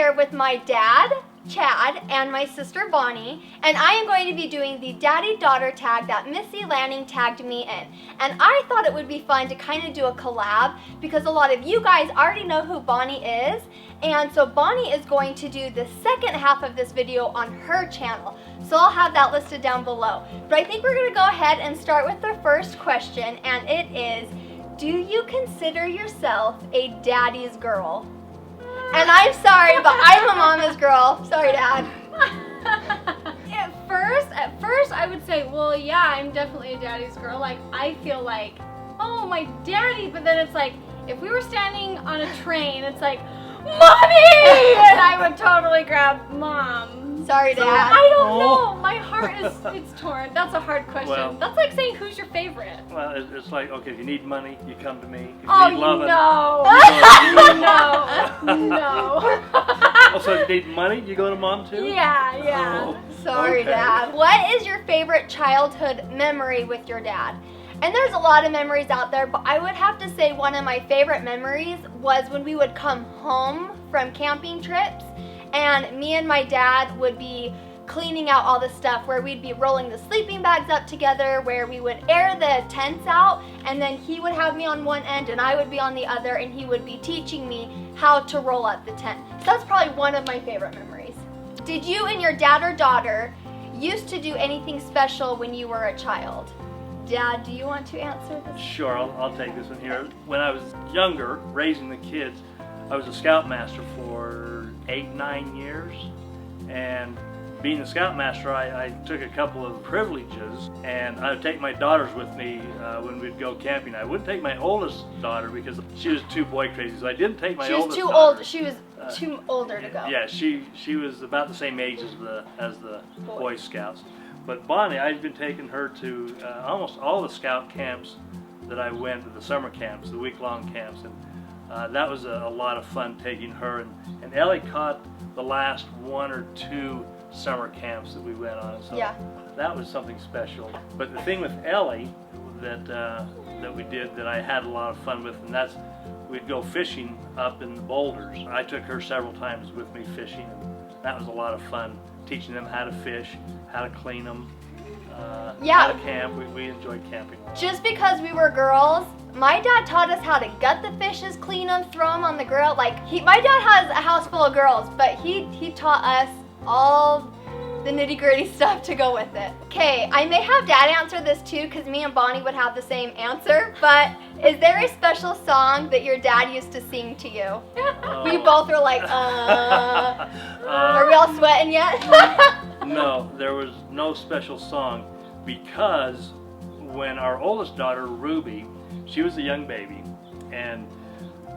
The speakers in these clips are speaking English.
here with my dad, Chad, and my sister Bonnie, and I am going to be doing the daddy-daughter tag that Missy Lanning tagged me in. And I thought it would be fun to kind of do a collab because a lot of you guys already know who Bonnie is, and so Bonnie is going to do the second half of this video on her channel. So I'll have that listed down below. But I think we're going to go ahead and start with the first question, and it is, do you consider yourself a daddy's girl? And I'm sorry, but I'm a mama's girl. Sorry, Dad. At first, I would say, well, yeah, I'm definitely a daddy's girl. Like, I feel like, oh, my daddy. But then it's like, if we were standing on a train, it's like, Mommy! And I would totally grab Mom. Sorry, Dad. So, I don't know. My heart it's torn. That's a hard question. Well, that's like saying, who's your favorite? Well, it's like, okay, if you need money, you come to me. If you Oh, need loving, no. Also, if you need money, you go to Mom too? Yeah. Oh, Sorry, okay. Dad. What is your favorite childhood memory with your dad? And there's a lot of memories out there, but I would have to say one of my favorite memories was when we would come home from camping trips, and me and my dad would be cleaning out all the stuff, where we'd be rolling the sleeping bags up together, where we would air the tents out, and then he would have me on one end and I would be on the other, and he would be teaching me how to roll up the tent. So that's probably one of my favorite memories. Did you and your dad or daughter used to do anything special when you were a child? Dad, do you want to answer this? Sure, I'll take this one here. When I was younger, raising the kids, I was a scoutmaster for 8-9 years, and being the scoutmaster, I took a couple of privileges, and I would take my daughters with me when we'd go camping. I wouldn't take my oldest daughter because she was too boy crazy, so I didn't take my oldest daughter. She was too older to go. Yeah, she was about the same age as the Boy Scouts. But Bonnie, I'd been taking her to almost all the scout camps that I went to, the summer camps, the week-long camps, and that was a lot of fun taking her. And Ellie caught the last 1 or 2 summer camps that we went on, so yeah, that was something special. But the thing with Ellie that we did that I had a lot of fun with, and that's we'd go fishing up in the boulders. I took her several times with me fishing, and that was a lot of fun, teaching them how to fish, how to clean them, how to camp. We enjoyed camping. Just because we were girls, my dad taught us how to gut the fishes, clean them, throw them on the grill. Like my dad has a house full of girls, but he taught us all the nitty-gritty stuff to go with it. Okay, I may have Dad answer this too, because me and Bonnie would have the same answer, but is there a special song that your dad used to sing to you? We both were like, are we all sweating yet? No, there was no special song, because when our oldest daughter, Ruby, she was a young baby, and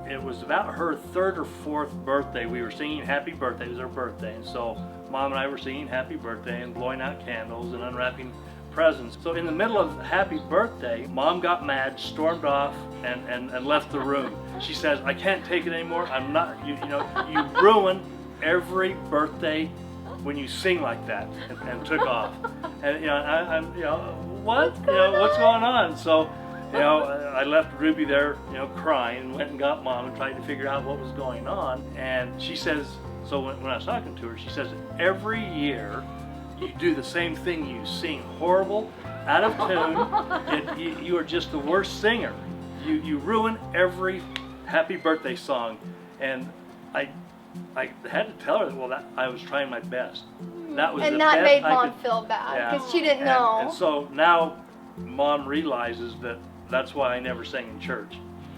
it was about her 3rd or 4th birthday. We were singing Happy Birthday. It was her birthday, and so Mom and I were singing Happy Birthday and blowing out candles and unwrapping presents. So in the middle of Happy Birthday, Mom got mad, stormed off, and left the room. She says, "I can't take it anymore. I'm not, you ruin every birthday when you sing like that," and took off. And I'm what? What's going on? So I left Ruby there, crying, and went and got Mom and tried to figure out what was going on. And she says, so when I was talking to her, she says, every year you do the same thing. You sing horrible, out of tune. You are just the worst singer. You ruin every Happy Birthday song. And I had to tell her that I was trying my best. That was and the that best made I Mom could, feel bad because she didn't know. And so now Mom realizes that that's why I never sang in church,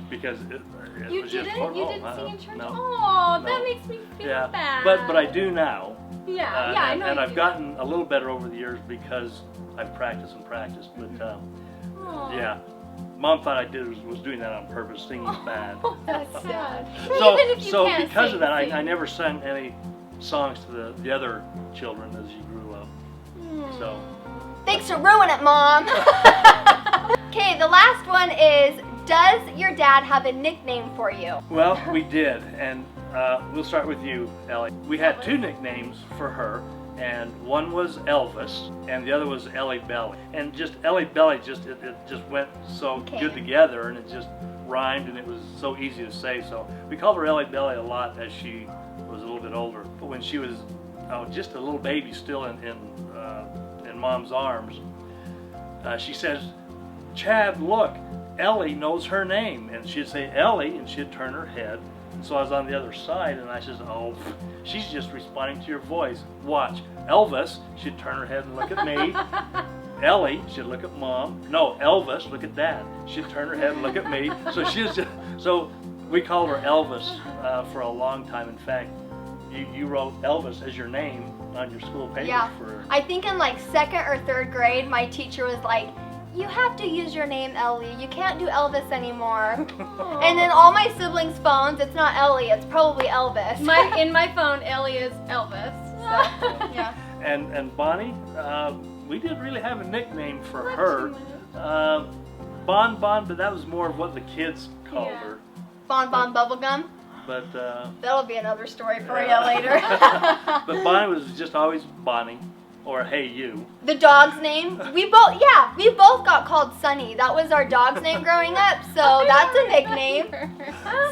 because it was just horrible. You didn't sing in church? No. Oh, No. that makes me feel bad. But I do now. Yeah, I know. And I've gotten a little better over the years because I've practiced and practiced. But yeah, Mom thought I was doing that on purpose, singing bad. That's sad. So because of that, I never sang any songs to the other children as you grew up. So. Thanks for ruining it, Mom. Okay, the last one is, does your dad have a nickname for you? Well, we did, and we'll start with you, Ellie. We had 2 nicknames for her, and one was Elvis, and the other was Ellie Belly. And just Ellie Belly, it just went so good together, and it just rhymed, and it was so easy to say. So we called her Ellie Belly a lot as she was a little bit older. But when she was just a little baby still in Mom's arms, she says, "Chad, look, Ellie knows her name." And she'd say, "Ellie," and she'd turn her head. And so I was on the other side, and I says, "Oh, she's just responding to your voice. Watch." Elvis, she'd turn her head and look at me. Ellie, she'd look at Mom. No, Elvis, look at Dad. She'd turn her head and look at me. So she was just, so we called her Elvis for a long time. In fact, you wrote Elvis as your name on your school paper. Yeah. I think in like 2nd or 3rd grade, my teacher was like, "You have to use your name, Ellie. You can't do Elvis anymore." And then all my siblings' phones, it's not Ellie, it's probably Elvis. In my phone, Ellie is Elvis. So, yeah. And Bonnie, we didn't really have a nickname for her. Bon Bon, but that was more of what the kids called her. Bon Bon Bubblegum. But that'll be another story for you later. but Bonnie was just always Bonnie, or Hey You. The dog's name, we both got called Sunny. That was our dog's name growing up, so that's a nickname.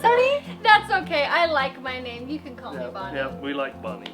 Sunny? That's okay. I like my name. You can call me Bonnie. Yeah, we like Bonnie.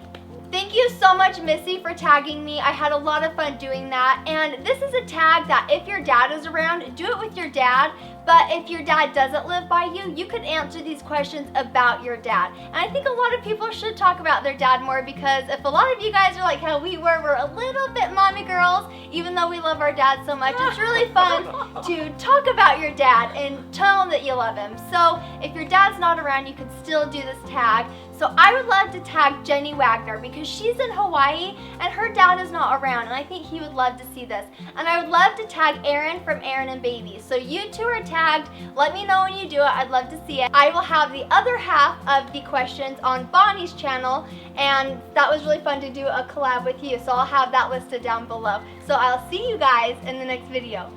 Thank you so much, Missy, for tagging me. I had a lot of fun doing that. And this is a tag that if your dad is around, do it with your dad. But if your dad doesn't live by you, you could answer these questions about your dad. And I think a lot of people should talk about their dad more, because if a lot of you guys are like how we were, we're a little bit mommy girls, even though we love our dad so much, it's really fun to talk about your dad and tell him that you love him. So if your dad's not around, you can still do this tag. So I would love to tag Jenny Wagner because she's in Hawaii and her dad is not around, and I think he would love to see this. And I would love to tag Aaron from Aaron and Baby. So you two are tagged. Let me know when you do it. I'd love to see it. I will have the other half of the questions on Bonnie's channel, and that was really fun to do a collab with you. So I'll have that listed down below. So I'll see you guys in the next video.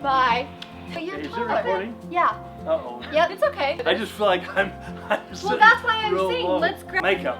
Bye. But you're Is it taller. recording? Yeah. Uh-oh. Yep. It's okay. I just feel like I'm Well, that's why I'm real saying low. let's grab. Mecham.